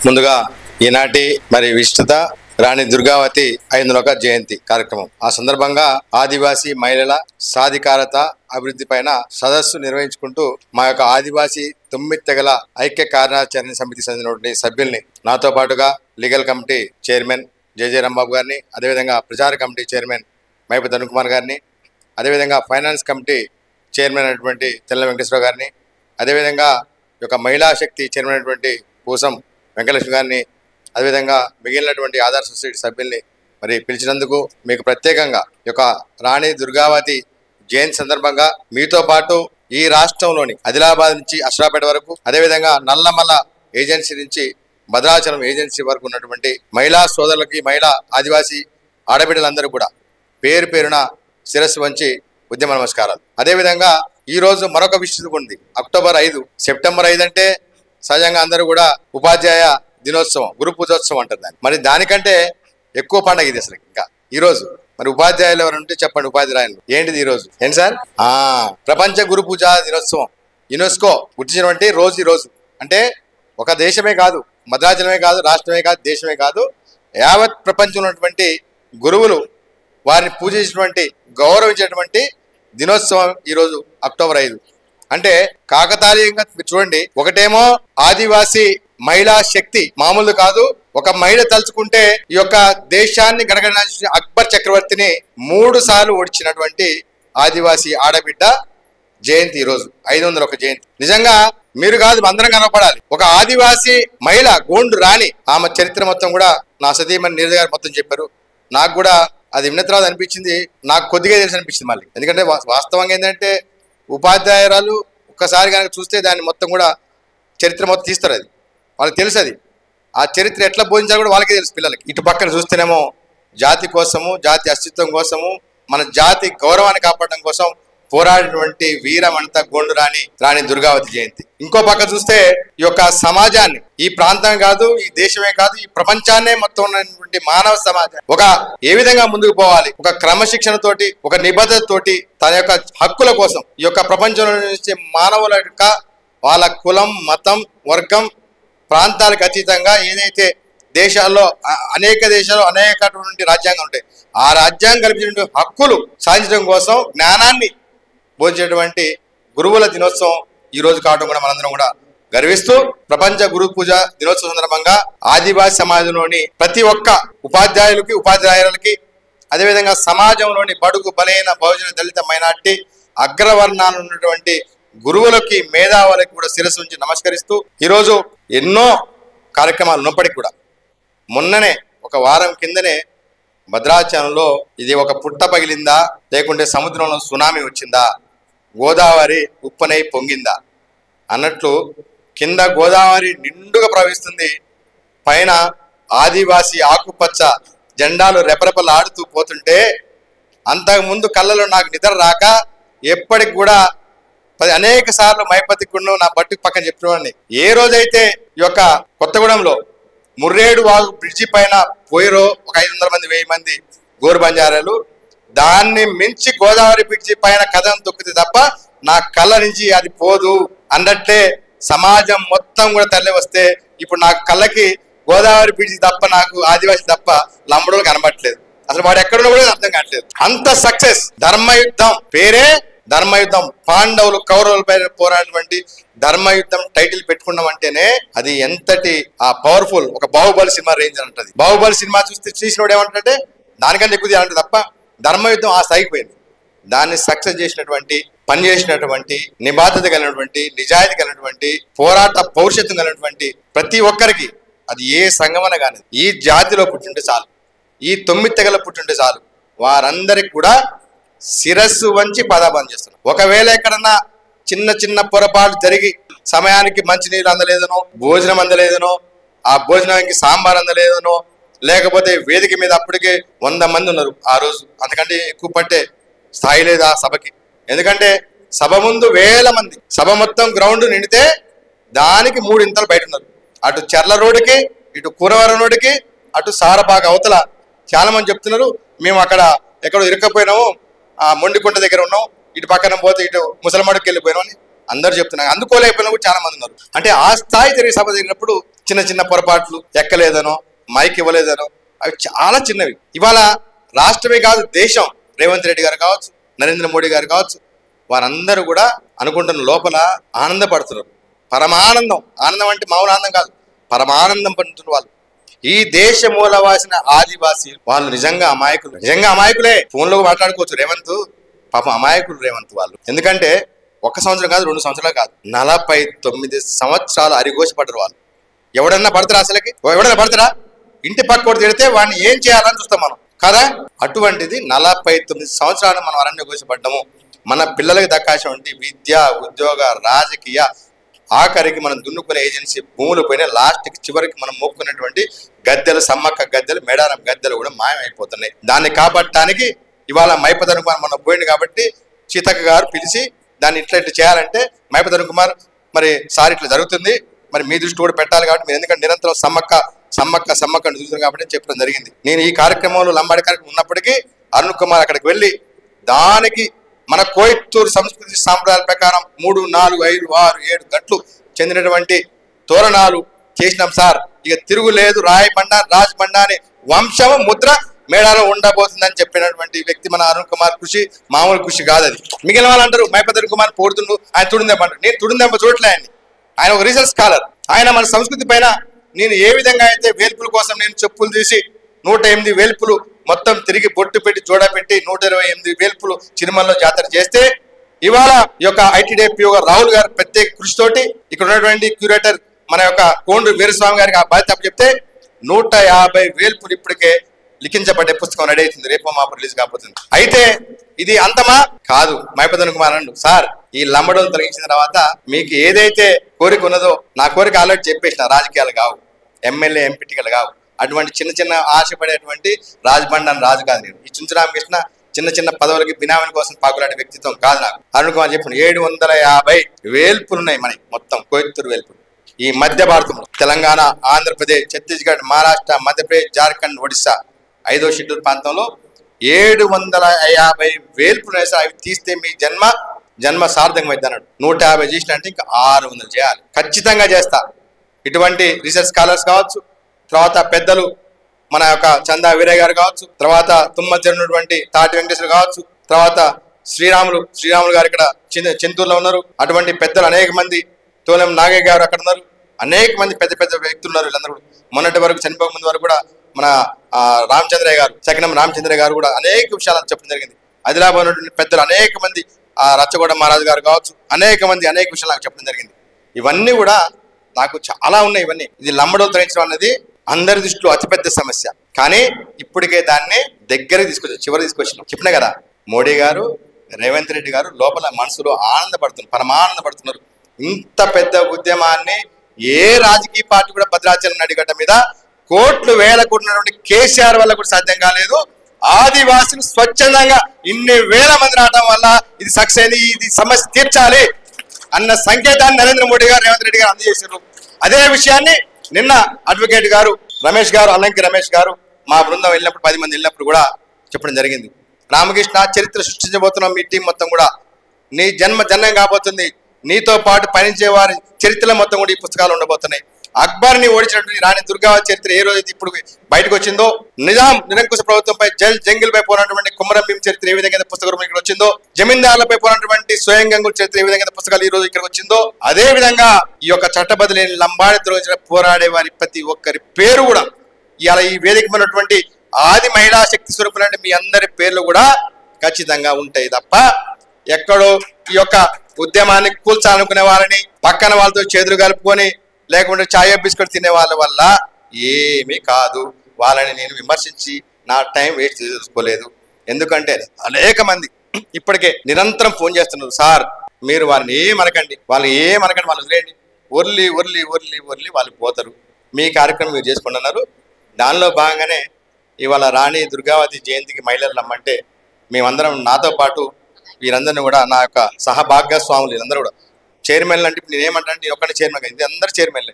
ముందుగా ఈనాటి విశిష్టత రాణి దుర్గావతి 501 జయంతి కార్యక్రమం. ఆ సందర్భంగా ఆదివాసీ మహిళల సాధికారత అభివృద్ధి పైన సదస్సు నిర్వహించుకుంటూ మా యొక్క ఆదివాసీ 9 తెగల ఐక్య కార్యాచరణ సమితి చెందినటువంటి సభ్యుల్ని, నాతో పాటుగా లీగల్ కమిటీ చైర్మన్ జే రాంబాబు గారిని, అదేవిధంగా ప్రచార కమిటీ చైర్మన్ మైపతి తరుణ్ కుమార్ గారిని, అదేవిధంగా ఫైనాన్స్ కమిటీ చైర్మన్ అయినటువంటి తెల్ల వెంకటేశ్వర గారిని, అదేవిధంగా ఈ యొక్క మహిళా శక్తి చైర్మన్ అయినటువంటి పూసం వెంకటలక్ష్మి గారిని, అదేవిధంగా మిగిలినటువంటి ఆధార్ సొసైటీ సభ్యుల్ని పిలిచినందుకు మీకు ప్రత్యేకంగా ఈ యొక్క రాణి దుర్గావతి జయంతి సందర్భంగా మీతో పాటు ఈ రాష్ట్రంలోని ఆదిలాబాద్ నుంచి అశ్రాపేట వరకు, అదేవిధంగా నల్లమల్ల ఏజెన్సీ నుంచి భద్రాచలం ఏజెన్సీ వరకు ఉన్నటువంటి మహిళా సోదరులకి, మహిళా ఆదివాసీ ఆడబిడ్డలందరూ కూడా పేరు పేరున శిరస్సు వంచి ఉద్యమ నమస్కారాలు. అదేవిధంగా ఈరోజు మరొక విషయం ఉంది. అక్టోబర్ 5, సెప్టెంబర్ 5 అంటే సహజంగా అందరూ కూడా ఉపాధ్యాయ దినోత్సవం, గురు పూజోత్సవం అంటారు దాన్ని. దానికంటే ఎక్కువ పండుగ ఇది అసలు. ఇంకా ఈరోజు ఉపాధ్యాయులు ఎవరు ఉంటే చెప్పండి, ఉపాధ్యాయులు ఏంటిది ఈరోజు? ఏంటి సార్? ప్రపంచ గురు పూజ దినోత్సవం యునెస్కో గుర్తించినటువంటి రోజు ఈ రోజు. అంటే ఒక దేశమే కాదు, భద్రాచలమే కాదు, రాష్ట్రమే కాదు, దేశమే కాదు, యావత్ ప్రపంచంలో ఉన్నటువంటి గురువులు వారిని పూజించినటువంటి, గౌరవించినటువంటి దినోత్సవం ఈరోజు అక్టోబర్ 5. అంటే కాకతాళీయంగా చూడండి, ఒకటేమో ఆదివాసీ మహిళా శక్తి మామూలు కాదు. ఒక మహిళ తలుచుకుంటే ఈ యొక్క దేశాన్ని గణగణించిన అక్బర్ చక్రవర్తిని 3 సార్లు ఓడించినటువంటి ఆదివాసీ ఆడబిడ్డ జయంతి ఈరోజు 501 జయంతి. నిజంగా మీరు కాదు, అందరం కనపడాలి. ఒక ఆదివాసీ మహిళ గోండు రాణి, ఆమె చరిత్ర మొత్తం కూడా నా సతీమణి నీరజ గారు మొత్తం చెప్పారు. నాకు కూడా అది విన్న తర్వాత అనిపించింది, నాకు కొద్దిగా తెలిసి అనిపించింది మళ్ళీ. ఎందుకంటే వాస్తవంగా ఏంటంటే ఉపాధ్యాయురాలు ఒక్కసారి కనుక చూస్తే దాన్ని మొత్తం కూడా చరిత్ర మొత్తం తీస్తారు. అది వాళ్ళకి తెలుసు. అది ఆ చరిత్ర ఎట్లా బోధించాలో కూడా వాళ్ళకే తెలుసు పిల్లలకి. ఇటు పక్కన చూస్తేనేమో జాతి కోసము, జాతి అస్తిత్వం కోసము, మన జాతి గౌరవాన్ని కాపాడడం కోసం పోరాడినటువంటి వీరమంతా గోండు రాణి దుర్గావతి జయంతి. ఇంకో పక్క చూస్తే ఈ యొక్క సమాజాన్ని, ఈ ప్రాంతం కాదు, ఈ దేశమే కాదు, ఈ ప్రపంచాన్నే మొత్తం ఉన్నటువంటి మానవ సమాజం ఏ విధంగా ముందుకు పోవాలి, ఒక క్రమశిక్షణతోటి, ఒక నిబద్ధతతోటి తన యొక్క హక్కుల కోసం ఈ యొక్క ప్రపంచంలో నుంచి మానవుల యొక్క వాళ్ళ కులం, మతం, వర్గం, ప్రాంతాలకు అతీతంగా ఏదైతే దేశాల్లో అనేక రాజ్యాంగం ఉంటాయి, ఆ రాజ్యాంగం కల్పించిన హక్కులు సాధించడం కోసం జ్ఞానాన్ని బోధించేటువంటి గురువుల దినోత్సవం ఈ రోజు కావడం కూడా మనందరం కూడా గర్విస్తూ, ప్రపంచ గురు పూజ దినోత్సవం సందర్భంగా ఆదివాసీ సమాజంలోని ప్రతి ఒక్క ఉపాధ్యాయులకి, ఉపాధ్యాయులకి, అదేవిధంగా సమాజంలోని బడుగు బలైన బహుజన దళిత మైనార్టీ అగ్రవర్ణాలు ఉన్నటువంటి గురువులకి, మేధావులకి కూడా శిరస్సు నుంచి నమస్కరిస్తూ ఈరోజు ఎన్నో కార్యక్రమాలు ఉన్నప్పటికీ కూడా మొన్ననే ఒక వారం కిందనే భద్రాచలంలో ఇది ఒక పుట్ట పగిలిందా, లేకుంటే సముద్రంలో సునామీ వచ్చిందా, గోదావరి ఉప్పనై పొంగిందా అన్నట్లు కింద గోదావరి నిండుగా ప్రవహిస్తుంది, పైన ఆదివాసీ ఆకుపచ్చ జెండాలు రెపరెపలాడుతూ పోతుంటే అంతకుముందు కళ్ళలో నాకు నిద్ర రాక ఎప్పటికి కూడా అనేక సార్లు మైపతి గుండు నా బట్టుకు పక్కన చెప్పినవాడిని. ఏ రోజైతే ఈ యొక్క కొత్తగూడెంలో ముర్రేడు వాగు బ్రిడ్జి పైన పోయిరో ఒక 500 మంది 1000 మంది గోరు బంజారాలు, దాన్ని మించి గోదావరి బ్రిడ్జి పైన కథం తొక్కితే తప్ప నా కళ్ళ నుంచి అది పోదు అన్నట్లే సమాజం మొత్తం కూడా తరలి వస్తే ఇప్పుడు నాకు కళ్ళకి గోదావరి బ్రిడ్జి తప్ప, నాకు ఆదివాసి తప్ప లంబడోలు కనబడట్లేదు. అసలు వాడు ఎక్కడున్నా కూడా అర్థం కావట్లేదు. అంత సక్సెస్. ధర్మయుద్ధం పేరే ధర్మయుద్ధం. పాండవులు కౌరవుల పైన పోరాడినటువంటి ధర్మయుద్ధం టైటిల్ పెట్టుకున్నాం అంటేనే అది ఎంతటి పవర్ఫుల్. ఒక బాహుబలి సినిమా రేంజ్ అంటది. బాహుబలి సినిమా చూసినోడు ఏమంటే దానికంటే ఎక్కువ అంటే తప్ప ధర్మయుద్ధం ఆ స్థాయికి పోయింది. దాన్ని సక్సెస్ చేసినటువంటి, పని చేసినటువంటి, నిబద్ధత కలిగినటువంటి, నిజాయితీ కలిగినటువంటి, పోరాట పౌరుషత్వం కలిగినటువంటి ప్రతి ఒక్కరికి, అది ఏ సంఘమన కానీ ఈ జాతిలో పుట్టింటే చాలు, ఈ 9 తెగల పుట్టింటే చాలు, వారందరికి కూడా శిరస్సు వంచి పదాబంధం చేస్తున్నారు. ఒకవేళ ఎక్కడన్నా చిన్న చిన్న పొరపాటు జరిగి సమయానికి మంచినీళ్ళు అందలేదనో, భోజనం అందలేదనో, ఆ భోజనానికి సాంబార్ అందలేదనో, లేకపోతే వేదిక మీద అప్పటికే 100 మంది ఉన్నారు ఆ రోజు, అంతకంటే ఎక్కువ పట్టే స్థాయి లేదు ఆ సభకి. ఎందుకంటే సభ ముందు 1000 మంది, సభ మొత్తం గ్రౌండ్ నిండితే దానికి 3 ఇంతలు బయట ఉన్నారు. అటు చెర్ల రోడ్డుకి, ఇటు కూరవరం రోడ్డుకి, అటు సారపాక అవతల. చాలా మంది చెప్తున్నారు మేము అక్కడ ఎక్కడో ఇరుక్కపోయినాము, ఆ మొండికుంట దగ్గర ఉన్నాం, ఇటు పక్కన పోతే ఇటు ముసలమాడుకి వెళ్ళిపోయినాం అని. అందరూ చెప్తున్నారు, అందుకోలేకపోయినా కూడా చాలా మంది ఉన్నారు. అంటే ఆ స్థాయి జరిగే సభ జరిగినప్పుడు చిన్న చిన్న పొరపాట్లు, ఎక్కలేదనో మైక్ ఇవ్వలేదనో, అవి చాలా చిన్నవి. ఇవాళ రాష్ట్రమే కాదు దేశం, రేవంత్ రెడ్డి గారు కావచ్చు, నరేంద్ర మోడీ గారు కావచ్చు, వారందరూ కూడా అనుకుంటున్న లోపల ఆనందపడుతున్నారు. పరమానందం, ఆనందం అంటే మామూలు ఆనందం కాదు, పరమానందం పడుతున్న వాళ్ళు. ఈ దేశ మూలవాసిన ఆదివాసీ వాళ్ళు నిజంగా అమాయకులు, నిజంగా అమాయకులే. ఫోన్లో మాట్లాడుకోవచ్చు రేవంత్, పాపం అమాయకులు రేవంత్ వాళ్ళు. ఎందుకంటే 1 సంవత్సరం కాదు, 2 సంవత్సరాలు కాదు, 49 సంవత్సరాలు అరిగోసపడ్డారు వాళ్ళు. ఎవడన్నా పడతారా? అసలుకి ఎవడన్నా పడతారా? ఇంటి పక్కోడు తిడితే వాడిని ఏం చేయాలని చూస్తాం మనం కదా. అటువంటిది 49 సంవత్సరాలు మనం అరణ్యఘోషపడ్డాము. మన పిల్లలకి దక్కాల్సినటువంటి విద్య, ఉద్యోగ, రాజకీయ, ఆఖరికి మనం దున్నుకునే ఏజెన్సీ భూములు పోయినా లాస్ట్కి చివరికి మనం మొక్కున్నటువంటి గద్దెలు, సమ్మక్క గద్దెలు, మేడారం గద్దెలు కూడా మాయమైపోతున్నాయి. దాన్ని కాపాడటానికి ఇవాళ మైపతను కుమార్ మనం పోయింది కాబట్టి సీతక్క గారు పిలిచి దాన్ని ఇట్లా చేయాలంటే మైపతను కుమార్ మరి సార్ ఇట్లా జరుగుతుంది, మరి మీ దృష్టి కూడా పెట్టాలి కాబట్టి మీరు ఎందుకంటే నిరంతరం సమ్మక్కని చూస్తుంది కాబట్టి చెప్పడం జరిగింది. నేను ఈ కార్యక్రమంలో లంబాడి కార్యక్రమం ఉన్నప్పటికీ అరుణ్ కుమార్ అక్కడికి వెళ్ళి దానికి మన కోయత్తూరు సంస్కృతి సాంప్రదాయాల ప్రకారం 3, 4, 5, 6, 7 గంటలు చెందినటువంటి తోరణాలు చేసినాం సార్. ఇక తిరుగులేదు, రాజబండ అని వంశము ముద్ర మేడాలో ఉండబోతుందని చెప్పినటువంటి వ్యక్తి మన అరుణ్ కుమార్. కృషి మామూలు కృషి కాదు అది. మిగిలిన వాళ్ళు అంటారు మైపతరు కుమార్ పోడుతుండు, ఆయన తుడిందెంప అంటారు. నేను తుడిందెంప చూడలే ఆయన ఒక రీసెర్చ్ స్కాలర్. ఆయన మన సంస్కృతి పైన నేను ఏ విధంగా అయితే వేల్పుల కోసం నేను చెప్పులు తీసి 108 వేల్పులు మొత్తం తిరిగి బొట్టు పెట్టి జోడపెట్టి 128 వేల్పులు చిరుమలలో జాతర చేస్తే ఇవాళ ఈ యొక్క ఐటీడీపీ రాహుల్ గారు ప్రత్యేక కృషితోటి ఇక్కడ ఉన్నటువంటి క్యూరేటర్ మన యొక్క కోండ్రు వీరస్వామి గారికి ఆ బాధ్యత చెప్తే 150 వేల్పులు ఇప్పటికే లిఖించబడ్డే పుస్తకం రెడీ అవుతుంది, రేపు మాపు రిలీజ్ కాబోతుంది. అయితే ఇది అంతమా కాదు. మైపతన్ కుమార్ అండు సార్, ఈ లంబడోలు తొలగించిన తర్వాత మీకు ఏదైతే కోరిక ఉన్నదో నా కోరిక ఆల్రెడీ చెప్పేసిన, రాజకీయాలు కావు, ఎమ్మెల్యే ఎంపీటీలు కావు, అటువంటి చిన్న చిన్న ఆశపడేటువంటి రాజబండాన్ని రాజు కాదు నేను. ఈ చుంచురామకృష్ణ చిన్న చిన్న పదవులకి బినామీ కోసం పాకులాడే వ్యక్తిత్వం కాదు నాకు. అరుణ్ కుమార్ చెప్పిన 750 వేల్పులు ఉన్నాయి మనకి మొత్తం కోయత్తూరు వేల్పులు. ఈ మధ్య భారతంలో తెలంగాణ, ఆంధ్రప్రదేశ్, ఛత్తీస్గఢ్, మహారాష్ట్ర, మధ్యప్రదేశ్, జార్ఖండ్, ఒడిశా 5వ షెడ్యూల్ ప్రాంతంలో 750 వేల్పులు వేసి అవి తీస్తే మీ జన్మ సార్థకం అవుతుంది అన్నాడు. 150 చేసినంటే ఇంకా 600 చేయాలి, ఖచ్చితంగా చేస్తా. ఇటువంటి రీసెర్చ్ స్కాలర్స్ కావచ్చు, తర్వాత పెద్దలు మన యొక్క చందా వీరయ్య గారు కావచ్చు, తర్వాత తుమ్మల జరిగినటువంటి తాటి వెంకటేశ్వర కావచ్చు, తర్వాత శ్రీరాములు గారు ఇక్కడ చింతూరులో ఉన్నారు. అటువంటి పెద్దలు అనేక మంది, తోలం నాగయ్య గారు అక్కడ ఉన్నారు, అనేక మంది పెద్ద పెద్ద వ్యక్తులు ఉన్నారు. వీళ్ళందరూ మొన్నటి వరకు చనిపోక ముందు వరకు కూడా మన రామచంద్రయ్య గారు, సకినం రామచంద్రయ్య గారు కూడా అనేక విషయాలు చెప్పడం జరిగింది. ఆదిలాబాద్ ఉన్నటువంటి పెద్దలు అనేక మంది, రచ్చగొండ మహారాజు గారు కావచ్చు, అనేక విషయాలు నాకు చెప్పడం జరిగింది. ఇవన్నీ కూడా నాకు చాలా ఉన్నాయి. ఇవన్నీ ఇది లంబడోలు తొలగించడం అన్నది అందరి దృష్టిలో అతిపెద్ద సమస్య. కానీ ఇప్పటికే దాన్ని దగ్గరికి తీసుకొచ్చినాం. చెప్పినా కదా, మోడీ గారు, రేవంత్ రెడ్డి గారు లోపల మనసులో ఆనందపడుతున్నారు, పరమానందపడుతున్నారు. ఇంత పెద్ద ఉద్యమాన్ని ఏ రాజకీయ పార్టీ కూడా భద్రాచలం నడిగడ్డ మీద కోట్లు వేల కోట్లున్నటువంటి కేసీఆర్ వల్ల కూడా సాధ్యం కాలేదు. ఆదివాసులు స్వచ్ఛందంగా ఇన్ని వేల మంది రావడం వల్ల ఇది సక్సెస్ అయింది. ఇది సమస్య తీర్చాలి అన్న సంకేతాన్ని నరేంద్ర మోడీ గారు, రేవంత్ రెడ్డి గారు అందజేశారు. అదే విషయాన్ని నిన్న అడ్వకేట్ గారు రమేష్ గారు, అల్లంకి రమేష్ గారు మా బృందం వెళ్ళినప్పుడు 10 మంది వెళ్ళినప్పుడు కూడా చెప్పడం జరిగింది. రామకృష్ణ, చరిత్ర సృష్టించబోతున్నాం, మీ టీం మొత్తం కూడా నీ జన్మం కాబోతుంది, నీతో పాటు పయనించే వారి చరిత్రలో మొత్తం కూడా ఈ పుస్తకాలు ఉండబోతున్నాయి. అక్బర్ని ఓడించినటువంటి రాణి దుర్గావతి చరిత్ర ఏ రోజైతే ఇప్పుడు బయటకు వచ్చిందో, నిరంకుశ ప్రభుత్వంపై జంగిల్ పై పోయినటువంటి కుమరం భీం చరిత్ర ఏ విధంగా పుస్తకం ఇక్కడ వచ్చిందో, జమీందారులపై పోయినటువంటి స్వయం గంగుల చరిత్ర ఏ విధంగా పుస్తకాలు ఈ రోజు ఇక్కడ వచ్చిందో, అదే విధంగా ఈ యొక్క చట్టబద్ధ లేని లంబాడి తొలగించిన పోరాడే వారి ప్రతి ఒక్కరి పేరు కూడా ఇవాళ ఈ వేదికమైనటువంటి ఆది మహిళా శక్తి స్వరూపులంటే మీ అందరి పేర్లు కూడా ఖచ్చితంగా ఉంటాయి తప్ప ఎక్కడో ఈ యొక్క ఉద్యమాన్ని కూల్చాలనుకునే వాళ్ళని పక్కన వాళ్ళతో చేతులు కలుపుకొని లేకుంటే చాయ్ బిస్కెట్ తినే వాళ్ళ వల్ల ఏమీ కాదు. వాళ్ళని నేను విమర్శించి నా టైం వేస్ట్ చేసుకోలేదు. ఎందుకంటే అనేక మంది ఇప్పటికే నిరంతరం ఫోన్ చేస్తున్నారు, సార్ మీరు వాళ్ళని ఏమనకండి, వాళ్ళు వదిలేయండి, ఒర్లి వాళ్ళు పోతారు, మీ కార్యక్రమం మీరు చేసుకుంటున్నారు. దానిలో భాగంగానే ఇవాళ రాణి దుర్గావతి జయంతికి మహిళలు రమ్మంటే మేమందరం, నాతో పాటు వీరందరినీ కూడా నా యొక్క సహభాగ్యస్వాములు వీళ్ళందరూ కూడా చైర్మన్లు. అంటే నేను ఏమంటాను, నేను ఒక్కడే చైర్మన్, ఇది అందరు చైర్మన్లే.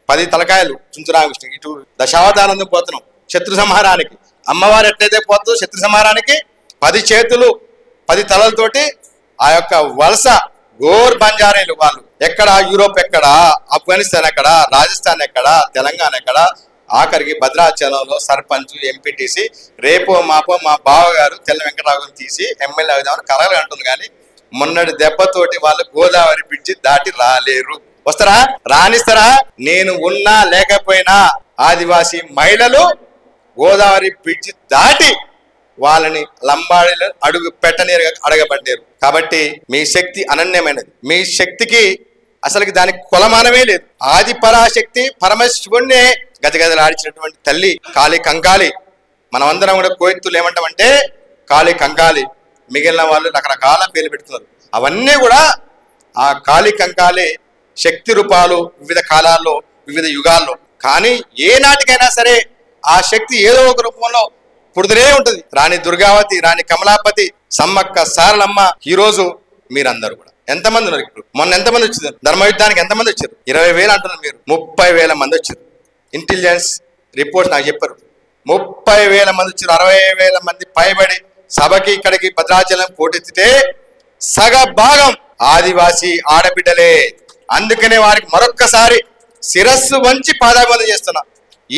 10 తలకాయలు చుంచురామకృష్ణ, ఇటు దశావతానందం పోతున్నాం శత్రు సంహారానికి. అమ్మవారు ఎట్లయితే పోతుందో శత్రు సంహారానికి 10 చేతులు 10 తలలతోటి ఆ యొక్క వలస గోర్ బంజారాలు వాళ్ళు. ఎక్కడ యూరోప్, ఎక్కడ ఆఫ్ఘనిస్తాన్, ఎక్కడ రాజస్థాన్, ఎక్కడ తెలంగాణ, ఎక్కడ ఆఖరికి భద్రాచలంలో సర్పంచ్, ఎంపీటీసీ రేపో మాపో మా బావగారు తెల్ల వెంకటరావు తీసి ఎమ్మెల్యే అవుదామని కలలు అంటుంది. కానీ మొన్నటి దెబ్బతోటి వాళ్ళు గోదావరి బ్రిడ్జి దాటి రాలేరు. వస్తారా? రానిస్తారా? నేను ఉన్నా లేకపోయినా ఆదివాసీ మహిళలు గోదావరి బ్రిడ్జి దాటి వాళ్ళని లంబాడీలు అడుగు పెట్టనేరు, అడగబడ్డారు. కాబట్టి మీ శక్తి అనన్యమైనది. మీ శక్తికి అసలుకి దానికి కొలమానమే లేదు. ఆది పరాశక్తి పరమశివుణ్ణే గజగజలాడించినటువంటి తల్లి కాళీ కంకాళి. మనమందరం కూడా కోయత్తులు ఏమంటామంటే కాళీ కంకాళి. మిగిలిన వాళ్ళు రకరకాల పేర్లు పెడుతున్నారు. అవన్నీ కూడా ఆ కాళీ కంకాళి శక్తి రూపాలు వివిధ కాలాల్లో, వివిధ యుగాల్లో. కానీ ఏ నాటికైనా సరే ఆ శక్తి ఏదో ఒక రూపంలో పుడుతూనే ఉంటుంది. రాణి దుర్గావతి, రాణి కమలాపతి, సమ్మక్క సారలమ్మ. ఈ రోజు మీరందరూ కూడా ఎంతమంది ఉన్నారు? ఇప్పుడు మొన్న ఎంతమంది వచ్చారు? ధర్మయుద్ధానికి ఎంతమంది వచ్చారు? 20,000 అంటున్నారు మీరు. 30,000 మంది వచ్చారు. ఇంటెలిజెన్స్ రిపోర్ట్స్ నాకు చెప్పారు. 30,000 మంది వచ్చారు. 60,000 మంది పైబడి సభకి ఇక్కడికి భద్రాచలం పోటెత్తితే సగ భాగం ఆదివాసీ ఆడబిడ్డలే. అందుకనే వారికి మరొక్కసారి శిరస్సు వంచి పాదాభివందనం చేస్తున్నా.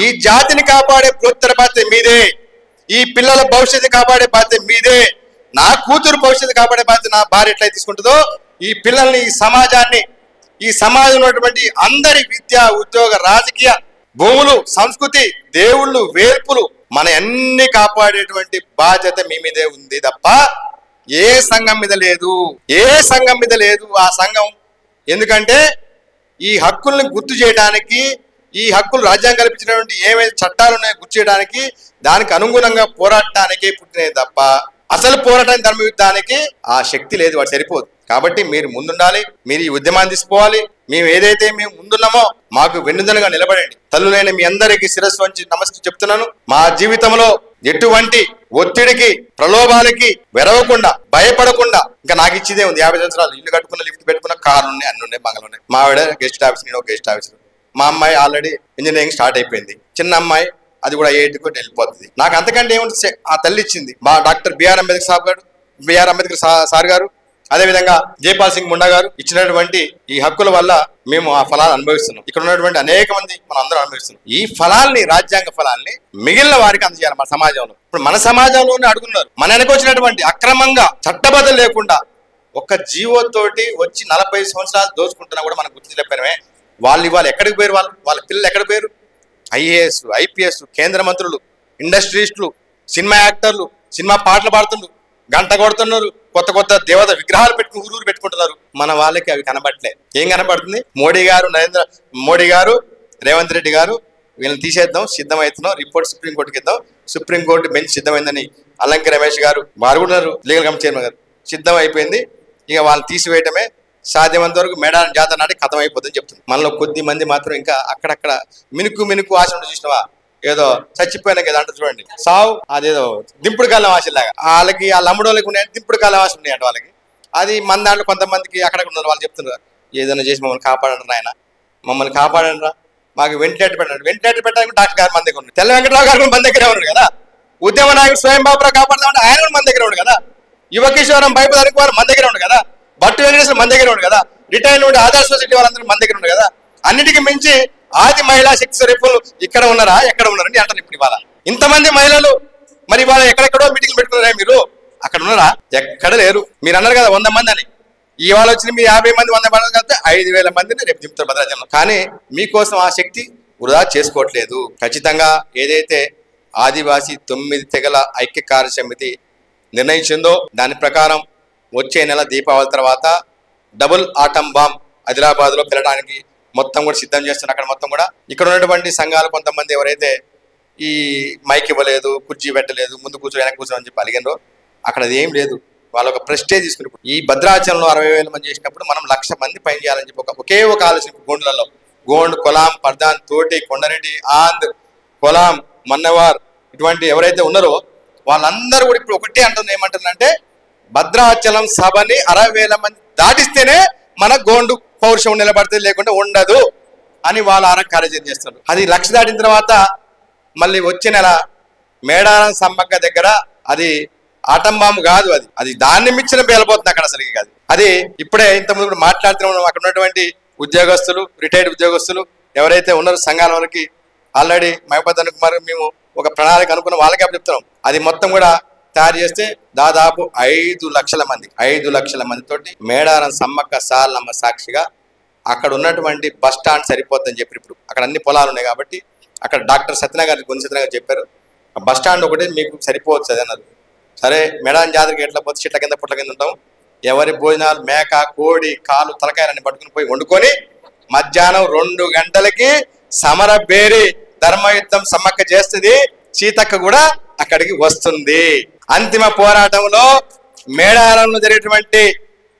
ఈ జాతిని కాపాడే బృహత్తర బాధ్యత మీదే. ఈ పిల్లల భవిష్యత్తు కాపాడే బాధ్యత మీదే. నా కూతురు భవిష్యత్తు కాపాడే బాధ్యత నా భార్య ఎట్లయితే తీసుకుంటుందో, ఈ పిల్లల్ని, ఈ సమాజాన్ని, ఈ సమాజంలో ఉన్నటువంటి అందరి విద్య, ఉద్యోగ, రాజకీయ, భూములు, సంస్కృతి, దేవుళ్ళు, వేర్పులు మన అన్ని కాపాడేటువంటి బాధ్యత మీ మీదే ఉంది తప్ప ఏ సంఘం మీద లేదు. ఏ సంఘం మీద లేదు. ఆ సంఘం ఎందుకంటే ఈ హక్కుల్ని గుర్తు చేయడానికి, ఈ హక్కులు రాజ్యాంగం కల్పించినటువంటి ఏవైతే చట్టాలు ఉన్నాయో గుర్తు చేయడానికి, దానికి అనుగుణంగా పోరాటానికే పుట్టినది తప్ప అసలు పోరాటానికి, ధర్మ యుద్ధానికి ఆ శక్తి లేదు. వాడు సరిపోదు. కాబట్టి మీరు ముందుండాలి. మీరు ఈ ఉద్యమాన్ని తీసుకోవాలి. మేము ఏదైతే మేము ముందున్నామో మాకు వెన్నుదన్నుగా నిలబడండి. తల్లులైన మీ అందరికీ శిరస్సు వంచి నమస్కారం చెప్తున్నాను. మా జీవితంలో ఎటువంటి ఒత్తిడికి, ప్రలోభాలకి వెరవకుండా, భయపడకుండా, ఇంకా నాకు ఇచ్చేదే ఉంది. 50 సంవత్సరాలు ఇల్లు కట్టుకున్న, లిఫ్ట్ పెట్టుకున్న, కార్లు ఉన్నాయి, అన్ని ఉన్నాయి, బంగ్లాలు ఉన్నాయి. మా ఆవిడ గెస్ట్ ఆఫీసర్, నేను గెస్ట్ ఆఫీసర్. మా అమ్మాయి ఆల్రెడీ ఇంజనీరింగ్ స్టార్ట్ అయిపోయింది. చిన్న అమ్మాయి అది కూడా 8కి వెళ్ళిపోతుంది. నాకు అంతకంటే ఏముంటుంది? ఆ తల్లి ఇచ్చింది. మా డాక్టర్ బిఆర్ అంబేద్కర్ సార్ గారు, అదేవిధంగా జైపాల్ సింగ్ ముండా గారు ఇచ్చినటువంటి ఈ హక్కుల వల్ల మేము ఆ ఫలాలు అనుభవిస్తున్నాం. ఇక్కడ ఉన్నటువంటి అనేక మంది మనం అందరం అనుభవిస్తున్నాం. ఈ ఫలాల్ని, రాజ్యాంగ ఫలాల్ని మిగిలిన వారికి అందజేయాలి మన సమాజంలో. ఇప్పుడు మన సమాజంలోనే అడుగున్నారు. మన వెనకొచ్చినటువంటి అక్రమంగా, చట్టబద్ధం లేకుండా ఒక జీవోతోటి వచ్చి 40 సంవత్సరాలు దోచుకుంటున్నా కూడా మనకు గుర్తించలేకపోయినమే. వాళ్ళు ఇవాళ ఎక్కడికి పోయారు? వాళ్ళ పిల్లలు ఎక్కడ పోయారు? ఐఏఎస్, ఐపీఎస్, కేంద్ర మంత్రులు, ఇండస్ట్రీస్టులు, సినిమా యాక్టర్లు, సినిమా పాటలు పాడుతున్నారు, గంట కొడుతున్నారు, కొత్త కొత్త దేవత విగ్రహాలు పెట్టుకుని ఊరూరు పెట్టుకుంటున్నారు. మన వాళ్ళకి అవి కనబడలే. ఏం కనబడుతుంది? మోడీ గారు, రేవంత్ రెడ్డి గారు వీళ్ళని తీసేద్దాం, సిద్ధమవుతున్నాం, రిపోర్ట్ సుప్రీంకోర్టుకి ఇద్దాం, సుప్రీంకోర్టు బెంచ్ సిద్ధమైందని అల్లంకి రమేష్ గారు, వారు కూడా లీగల్ కమిటీ చైర్మన్ గారు, సిద్ధం అయిపోయింది. ఇక వాళ్ళని తీసివేయటమే సాధ్యమంత వరకు మేడారం జాతర నాటి కథం అయిపోతుందని చెప్తుంది. మనలో కొద్ది మంది మాత్రం ఇంకా అక్కడక్కడ మినుకు ఆశ చూసినవా, ఏదో చచ్చిపోయినా కదా అంటారు చూడండి, సావు అదేదో దింపుడు కాలం ఆశలాగా. వాళ్ళకి ఆ లమ్మడోళ్ళకి ఉన్నాయి, దింపుడు కాలం ఆశ ఉన్నాయి అంట వాళ్ళకి. అది మన దాంట్లో కొంతమందికి అక్కడ ఉన్నారు. వాళ్ళు చెప్తున్నారు, ఏదైనా చేసి మమ్మల్ని కాపాడండి ఆయన, మమ్మల్ని కాపాడండి రా, మాకు వెంటిలేటర్ పెట్టండి. వెంటిలేటర్ పెట్టడానికి డాక్టర్ గారు మన దగ్గర ఉన్నారు, తెల్ల వెంకటరావు గారు మన దగ్గరే ఉన్నారు కదా, ఉద్యమ నాయకుడు స్వయం బాబురావు కాపాడదామంటే ఆయన కూడా మన దగ్గర ఉన్నాడు కదా, యువకిషోరం బైపదానికి వారు మన దగ్గర ఉన్నాడు కదా, భట్టు వెంకటేశ్వర మన దగ్గర ఉన్నాడు కదా, రిటైర్డ్ ఉండి ఆదర్శ సొసైటీ వాళ్ళందరూ మన దగ్గర ఉన్నాడు కదా. అన్నిటికీ మించి ఆది మహిళా శక్తి స్వరూపులు ఇక్కడ ఉన్నారా, ఎక్కడ ఉన్నారండి అంటారు. ఇప్పుడు ఇవాళ ఇంతమంది మహిళలు మరి ఇవాళ ఎక్కడెక్కడో మీటింగ్లు పెట్టుకున్నారా? మీరు అక్కడ ఉన్నారా? ఎక్కడ లేరు. మీరు అన్నారు కదా 100 మంది అని, ఇవాళ వచ్చిన మీ 50 మంది 100 మంది కలిపితే 5,000 మందిని రేపు దింపుతారు భద్రాచలంలో. కానీ మీకోసం ఆ శక్తి వృధా చేసుకోవట్లేదు. ఖచ్చితంగా ఏదైతే ఆదివాసీ 9 తెగల ఐక్య కార్య సమితి నిర్ణయించిందో దాని ప్రకారం వచ్చే నెల దీపావళి తర్వాత డబుల్ ఆటం బాంబ్ ఆదిలాబాద్లో వెళ్ళడానికి మొత్తం కూడా సిద్ధం చేస్తున్నారు. అక్కడ మొత్తం కూడా ఇక్కడ ఉన్నటువంటి సంఘాలు కొంతమంది ఎవరైతే ఈ మైక్ ఇవ్వలేదు, కుర్చీ పెట్టలేదు, ముందు కూర్చో వెనక కూర్చో అని చెప్పి అలిగినరో అక్కడ అది ఏం లేదు. వాళ్ళ ఒక ప్రెస్టేజ్ తీసుకుని ఈ భద్రాచలంలో 60,000 మంది చేసినప్పుడు మనం 1,00,000 మంది పని చేయాలని చెప్పి ఒకే ఒక ఆలోచన. గోండులలో గోండ్, కొలాం, పర్దాన్, తోటి, కొండరెడ్డి, ఆంద్, కొలాం, మన్నవార్ ఇటువంటి ఎవరైతే ఉన్నారో వాళ్ళందరూ కూడా ఇప్పుడు ఒకటే అంటుంది. ఏమంటుందంటే భద్రాచలం సభని 60,000 మంది దాటిస్తేనే మన గోండు పౌరుషం నిలబడుతుంది, లేకుంటే ఉండదు అని వాళ్ళు కార్యక్రమం చేస్తున్నారు. అది 1,00,000 దాటిన తర్వాత మళ్ళీ వచ్చే నెల మేడారం సమ్మక్క దగ్గర అది ఆటం బాంబు కాదు, అది దాన్ని మించిన పేలిపోతుంది అక్కడ అసలు కాదు. అది ఇప్పుడే ఇంతకుముందు కూడా మాట్లాడుతున్నాం. అక్కడ ఉన్నటువంటి ఉద్యోగస్తులు, రిటైర్డ్ ఉద్యోగస్తులు ఎవరైతే ఉన్నారో సంఘాల వాళ్ళకి ఆల్రెడీ మహబూబ్ కుమార్ మేము ఒక ప్రణాళిక అనుకున్న వాళ్ళకే చెప్తున్నాం. అది మొత్తం కూడా తయారు చేస్తే దాదాపు 5 లక్షల మందితోటి మేడారం సమ్మక్క సారలమ్మ సాక్షిగా అక్కడ ఉన్నటువంటి బస్ స్టాండ్ సరిపోద్దని చెప్పి ఇప్పుడు అక్కడ అన్ని పొలాలు ఉన్నాయి కాబట్టి అక్కడ డాక్టర్ సత్యనగర్ చెప్పారు బస్ స్టాండ్ ఒకటి మీకు సరిపోవచ్చు అది అన్నారు. సరే మేడారం జాతరకి ఎట్లా పోతే చెట్ల కింద పుట్ల కింద ఉంటాం. ఎవరి భోజనాలు మేక, కోడి, కాలు, తలకాయలన్నీ పట్టుకుని పోయి వండుకొని మధ్యాహ్నం 2 గంటలకి సమరబేరి ధర్మయుద్ధం సమ్మక్క చేస్తుంది. సీతక్క కూడా అక్కడికి వస్తుంది. అంతిమ పోరాటంలో మేడారంలో జరిగేటువంటి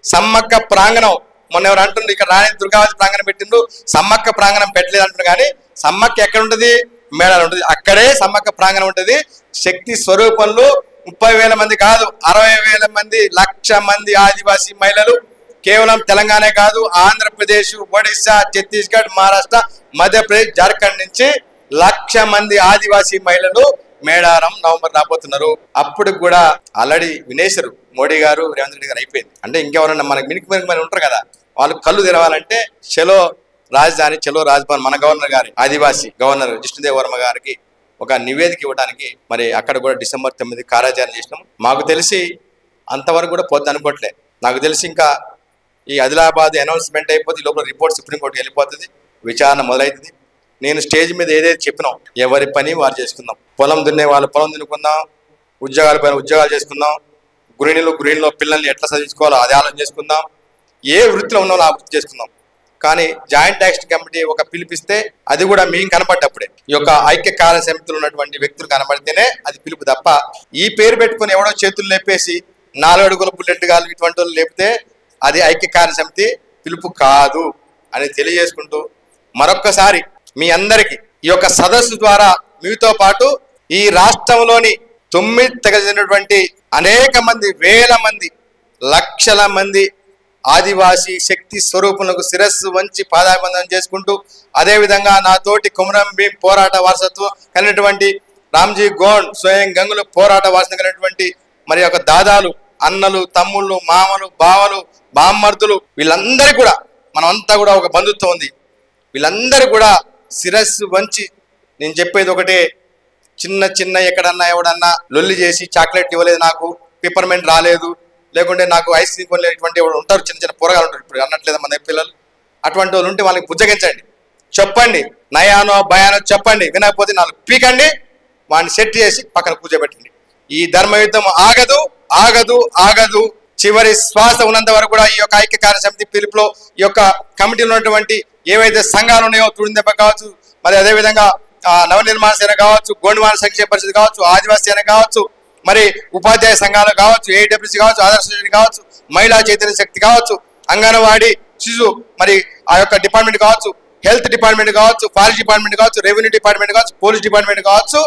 సమ్మక్క ప్రాంగణం, మొన్న ఎవరు అంటుండ్రు ఇక్కడ రాణి దుర్గావతి ప్రాంగణం పెట్టిండ్రు, సమ్మక్క ప్రాంగణం పెట్టలేదు అంటారు. కానీ సమ్మక్క ఎక్కడ ఉంటుంది? మేడారం ఉంటుంది. అక్కడే సమ్మక్క ప్రాంగణం ఉంటుంది. శక్తి స్వరూపంలో 30,000 మంది కాదు, 60,000 మంది, 1,00,000 మంది ఆదివాసీ మహిళలు కేవలం తెలంగాణ కాదు, ఆంధ్రప్రదేశ్, ఒడిశా, ఛత్తీస్గఢ్, మహారాష్ట్ర, మధ్యప్రదేశ్, జార్ఖండ్ నుంచి 1,00,000 మంది ఆదివాసీ మహిళలు మేడారం నవంబర్ రాబోతున్నారు. అప్పుడు కూడా ఆల్రెడీ వినేశారు మోడీ గారు, రేవంత్ రెడ్డి గారు అయిపోయింది. అంటే ఇంకెవరన్నా మనకి మినికి ఉంటారు కదా, వాళ్ళు కళ్ళు తెరవాలంటే చలో రాజధాని, చలో రాజ్భవన్, మన గవర్నర్ గారి ఆదివాసీ గవర్నర్ జిష్ణుదేవ్ వర్మ గారికి ఒక నివేదిక ఇవ్వడానికి మరి అక్కడ కూడా డిసెంబర్ 9 కార్యాచరణ చేసినాం. మాకు తెలిసి అంతవరకు కూడా పోద్ది అనుకోవట్లే. నాకు తెలిసి ఇంకా ఈ ఆదిలాబాద్ అనౌన్స్మెంట్ అయిపోతే లోపల రిపోర్ట్ సుప్రీంకోర్టుకి వెళ్ళిపోతుంది, విచారణ మొదలవుతుంది. నేను స్టేజ్ మీద ఏదైతే చెప్పినాం ఎవరి పని వారు చేసుకుందాం. పొలం దున్నే వాళ్ళు పొలం దున్నుకుందాం, ఉద్యోగాల పైన ఉద్యోగాలు చేసుకుందాం, గృహిణిలో పిల్లల్ని ఎట్లా చదివించుకోవాలో అది ఆలోచన చేసుకుందాం, ఏ వృత్తిలో ఉన్నాలో ఆ వృత్తి చేసుకుందాం. కానీ జాయింట్ యాక్షన్ కమిటీ ఒక పిలిపిస్తే అది కూడా మేము కనపడ్డప్పుడే, ఈ యొక్క ఐక్య కార్య సమితిలో ఉన్నటువంటి వ్యక్తులు కనబడితేనే అది పిలుపు తప్ప ఈ పేరు పెట్టుకుని ఎవడో చేతులు లేపేసి 4 అడుగుల బుల్లెట్ గాలు ఇటువంటి వాళ్ళు లేపితే అది ఐక్య కార్య సమితి పిలుపు కాదు అని తెలియజేసుకుంటూ మరొక్కసారి మీ అందరికీ ఈ యొక్క సదస్సు ద్వారా మీతో పాటు ఈ రాష్ట్రంలోని 9 తెగజైనటువంటి అనేక మంది, వేల మంది, లక్షల మంది ఆదివాసీ శక్తి స్వరూపులకు శిరస్సు వంచి పాదాభివందనం చేసుకుంటూ, అదేవిధంగా నాతోటి కొమరం భీం పోరాట వారసత్వం కలిగినటువంటి రామ్జీ గోండ్, స్వయం గంగుల పోరాట వారసత్వం కలిగినటువంటి మరి యొక్క దాదాలు, అన్నలు, తమ్ముళ్ళు, మామలు, బావలు, బామ్మర్దులు, వీళ్ళందరికీ కూడా మనమంతా కూడా ఒక బంధుత్వం ఉంది. వీళ్ళందరూ కూడా శిరస్సు వంచి నేను చెప్పేది ఒకటే, చిన్న ఎక్కడన్నా ఎవడన్నా లొల్లి చేసి చాక్లెట్ ఇవ్వలేదు, నాకు పిపర్మెంట్ రాలేదు, లేకుంటే నాకు ఐస్ క్రీమ్ కొనలేటువంటి వాళ్ళు ఉంటారు, చిన్న పోరగాలు ఉంటారు, ఇప్పుడు అన్నట్లేదు మన పిల్లలు. అటువంటి వాళ్ళు ఉంటే వాళ్ళకి బుజ్జగించండి, చెప్పండి, నయానో భయానో చెప్పండి. వినకపోతే 4 పీకండి, వాడిని సెట్ చేసి పక్కన కూర్చోబెట్టండి. ఈ ధర్మయుద్ధం ఆగదు ఆగదు ఆగదు. చివరి శ్వాస ఉన్నంత వరకు కూడా ఈ యొక్క ఐక్య కార్య సమితి పిలుపులో ఈ యొక్క కమిటీలో ఉన్నటువంటి ఏవైతే సంఘాలు ఉన్నాయో, తుడిందెబ్బ కావచ్చు, మరి అదేవిధంగా నవనిర్మాణ సేన కావచ్చు, గోండువాన సంక్షేమ పరిషత్ కావచ్చు, ఆదివాసీ సేన కావచ్చు, మరి ఉపాధ్యాయ సంఘాలు కావచ్చు, ఏడబ్ల్యూసీ కావచ్చు, ఆదర్శ కావచ్చు, మహిళా చైతన్య శక్తి కావచ్చు, అంగన్వాడీ, శిశు మరి ఆ యొక్క డిపార్ట్మెంట్ కావచ్చు, హెల్త్ డిపార్ట్మెంట్ కావచ్చు, ఫారెస్ట్ డిపార్ట్మెంట్ కావచ్చు, రెవెన్యూ డిపార్ట్మెంట్ కావచ్చు, పోలీస్ డిపార్ట్మెంట్ కావచ్చు,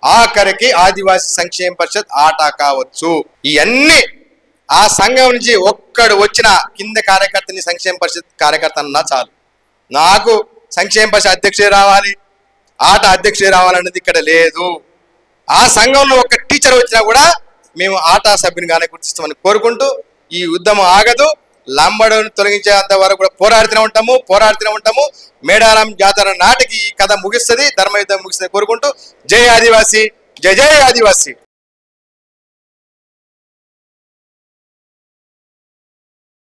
ఆఖరికి ఆదివాసీ సంక్షేమ పరిషత్ ఆటా కావచ్చు. ఇవన్నీ ఆ సంఘం నుంచి ఒక్కడు వచ్చిన కింద కార్యకర్తని సంక్షేమ పరిషత్ కార్యకర్త అన్నా చాలు. నాకు సంక్షేమ పరిషత్ అధ్యక్షుడే రావాలి, ఆట అధ్యక్షుడే రావాలనేది ఇక్కడ లేదు. ఆ సంఘంలో ఒక టీచర్ వచ్చినా కూడా మేము ఆటా సభ్యునిగానే గుర్తిస్తామని కోరుకుంటూ ఈ ఉద్యమం ఆగదు. లంబడుని తొలగించేంత వరకు కూడా పోరాడుతూనే ఉంటాము. మేడారం జాతర నాటికి ఈ కథ ముగిస్తుంది, ధర్మయుద్ధం ముగిస్తుంది కోరుకుంటూ జై ఆదివాసీ, జై జై ఆదివాసీ.